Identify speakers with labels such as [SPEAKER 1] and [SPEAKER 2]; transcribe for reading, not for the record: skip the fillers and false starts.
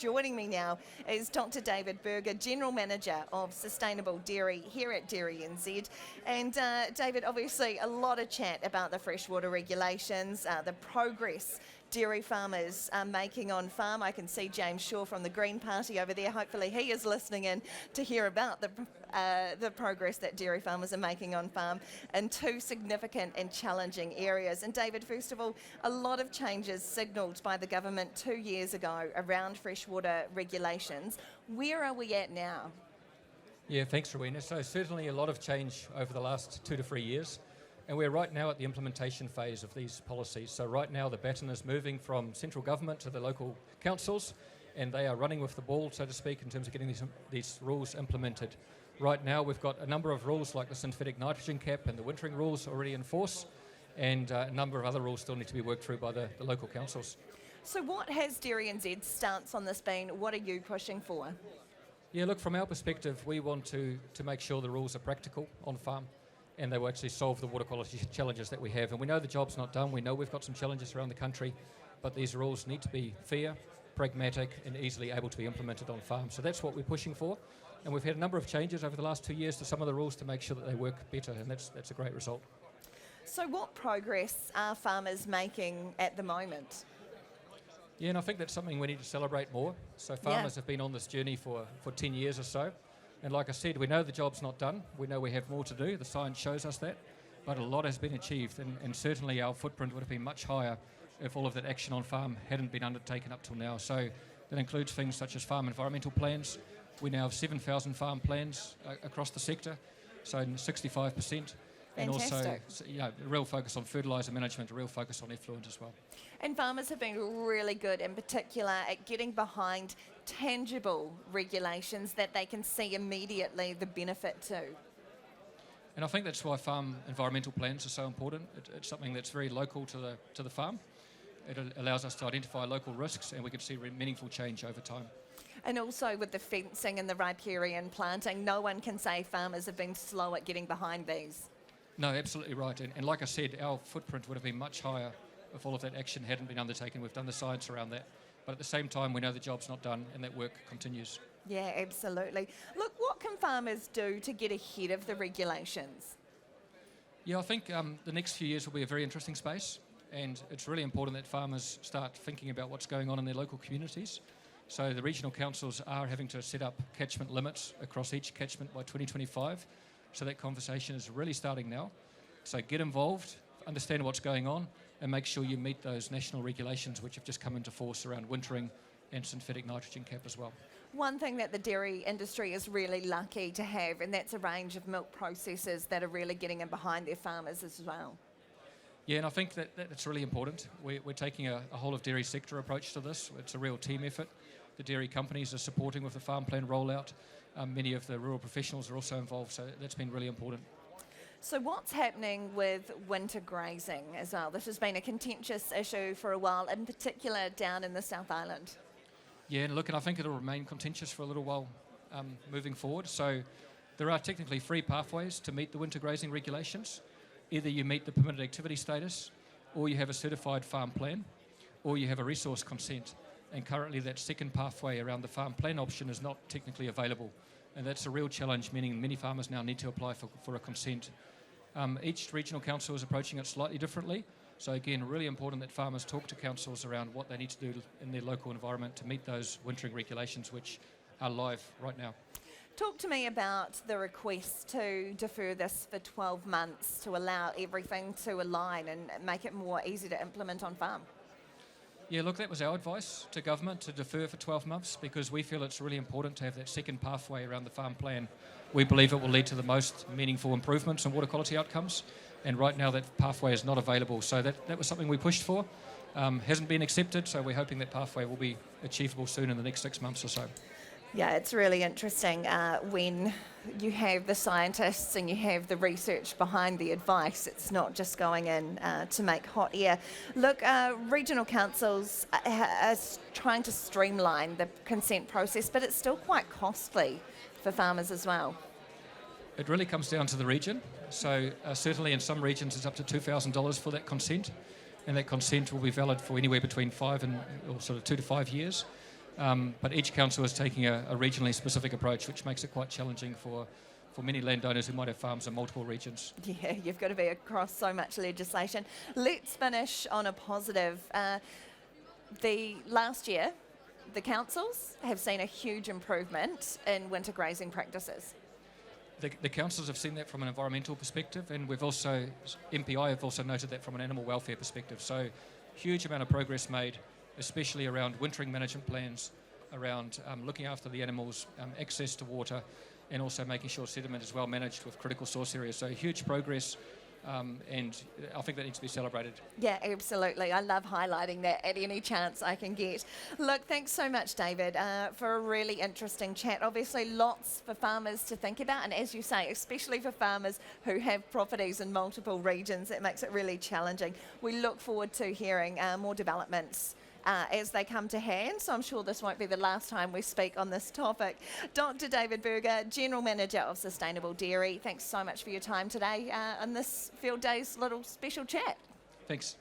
[SPEAKER 1] Joining me now is Dr. David Berger, General Manager of Sustainable Dairy here at DairyNZ. And David, obviously a lot of chat about the freshwater regulations, the progress dairy farmers are making on farm. I can see James Shaw from the Green Party over there. Hopefully he is listening in to hear about the progress that dairy farmers are making on farm in two significant and challenging areas. And David, first of all, a lot of changes signalled by the government 2 years ago around freshwater regulations. Where are we at now?
[SPEAKER 2] Yeah, thanks, Rowena. So certainly a lot of change over the last 2 to 3 years. And we're right now at the implementation phase of these policies. So right now the baton is moving from central government to the local councils, and they are running with the ball, so to speak, in terms of getting these rules implemented. Right now we've got a number of rules like the synthetic nitrogen cap and the wintering rules already in force, and a number of other rules still need to be worked through by the local councils.
[SPEAKER 1] So what has DairyNZ's stance on this been? What are you pushing for?
[SPEAKER 2] Yeah, look, from our perspective, we want to make sure the rules are practical on farm, and they will actually solve the water quality challenges that we have. And we know the job's not done. We know we've got some challenges around the country, but these rules need to be fair, pragmatic, and easily able to be implemented on farm. So that's what we're pushing for. And we've had a number of changes over the last 2 years to some of the rules to make sure that they work better, and that's a great result.
[SPEAKER 1] So what progress are farmers making at the moment?
[SPEAKER 2] Yeah, and I think that's something we need to celebrate more. So farmers have been on this journey for 10 years or so. And like I said, we know the job's not done. We know we have more to do. The science shows us that. But a lot has been achieved, and certainly our footprint would have been much higher if all of that action on farm hadn't been undertaken up till now. So that includes things such as farm environmental plans. We now have 7,000 farm plans across the sector, so 65%. And also, a real focus on fertiliser management, a real focus on effluent as well.
[SPEAKER 1] And farmers have been really good, in particular, at getting behind tangible regulations that they can see immediately the benefit to.
[SPEAKER 2] And I think that's why farm environmental plans are so important. It's something that's very local to the farm. It allows us to identify local risks, and we can see meaningful change over time.
[SPEAKER 1] And also with the fencing and the riparian planting, no one can say farmers have been slow at getting behind these.
[SPEAKER 2] No, absolutely right. And like I said, our footprint would have been much higher if all of that action hadn't been undertaken. We've done the science around that. But at the same time, we know the job's not done, and that work continues.
[SPEAKER 1] Yeah, absolutely. Look, what can farmers do to get ahead of the regulations?
[SPEAKER 2] Yeah, I think the next few years will be a very interesting space, and it's really important that farmers start thinking about what's going on in their local communities. So the regional councils are having to set up catchment limits across each catchment by 2025. So that conversation is really starting now. So get involved, understand what's going on, and make sure you meet those national regulations which have just come into force around wintering and synthetic nitrogen cap as well.
[SPEAKER 1] One thing that the dairy industry is really lucky to have, and that's a range of milk processors that are really getting in behind their farmers as well.
[SPEAKER 2] Yeah, and I think that's really important. We're taking a whole of dairy sector approach to this. It's a real team effort. The dairy companies are supporting with the farm plan rollout. Many of the rural professionals are also involved, so that's been really important.
[SPEAKER 1] So what's happening with winter grazing as well? This has been a contentious issue for a while, in particular down in the South Island.
[SPEAKER 2] Yeah, and look, and I think it'll remain contentious for a little while moving forward. So there are technically 3 pathways to meet the winter grazing regulations. Either you meet the permitted activity status, or you have a certified farm plan, or you have a resource consent. And currently that second pathway around the farm plan option is not technically available. And that's a real challenge, meaning many farmers now need to apply for a consent. Each regional council is approaching it slightly differently. So again, really important that farmers talk to councils around what they need to do in their local environment to meet those wintering regulations which are live right now.
[SPEAKER 1] Talk to me about the request to defer this for 12 months to allow everything to align and make it more easy to implement on farm.
[SPEAKER 2] Yeah, look, that was our advice to government, to defer for 12 months, because we feel it's really important to have that second pathway around the farm plan. We believe it will lead to the most meaningful improvements in water quality outcomes, and right now that pathway is not available. So that was something we pushed for. Hasn't been accepted, so we're hoping that pathway will be achievable soon in the next 6 months or so.
[SPEAKER 1] Yeah, it's really interesting when you have the scientists and you have the research behind the advice. It's not just going in to make hot air. Look, regional councils are trying to streamline the consent process, but it's still quite costly for farmers as well.
[SPEAKER 2] It really comes down to the region. So certainly in some regions it's up to $2,000 for that consent, and that consent will be valid for anywhere between 2 to 5 years. But each council is taking a regionally specific approach, which makes it quite challenging for many landowners who might have farms in multiple regions.
[SPEAKER 1] Yeah, you've got to be across so much legislation. Let's finish on a positive. The last year, the councils have seen a huge improvement in winter grazing practices.
[SPEAKER 2] The councils have seen that from an environmental perspective, and we've also, MPI have also noted that from an animal welfare perspective. So huge amount of progress made, especially around wintering management plans, around looking after the animals, access to water, and also making sure sediment is well managed with critical source areas. So huge progress, and I think that needs to be celebrated.
[SPEAKER 1] Yeah, absolutely. I love highlighting that at any chance I can get. Look, thanks so much, David, for a really interesting chat. Obviously, lots for farmers to think about, and as you say, especially for farmers who have properties in multiple regions, it makes it really challenging. We look forward to hearing more developments as they come to hand, so I'm sure this won't be the last time we speak on this topic. Dr. David Berger, General Manager of Sustainable Dairy, thanks so much for your time today on this Field Days little special chat.
[SPEAKER 2] Thanks.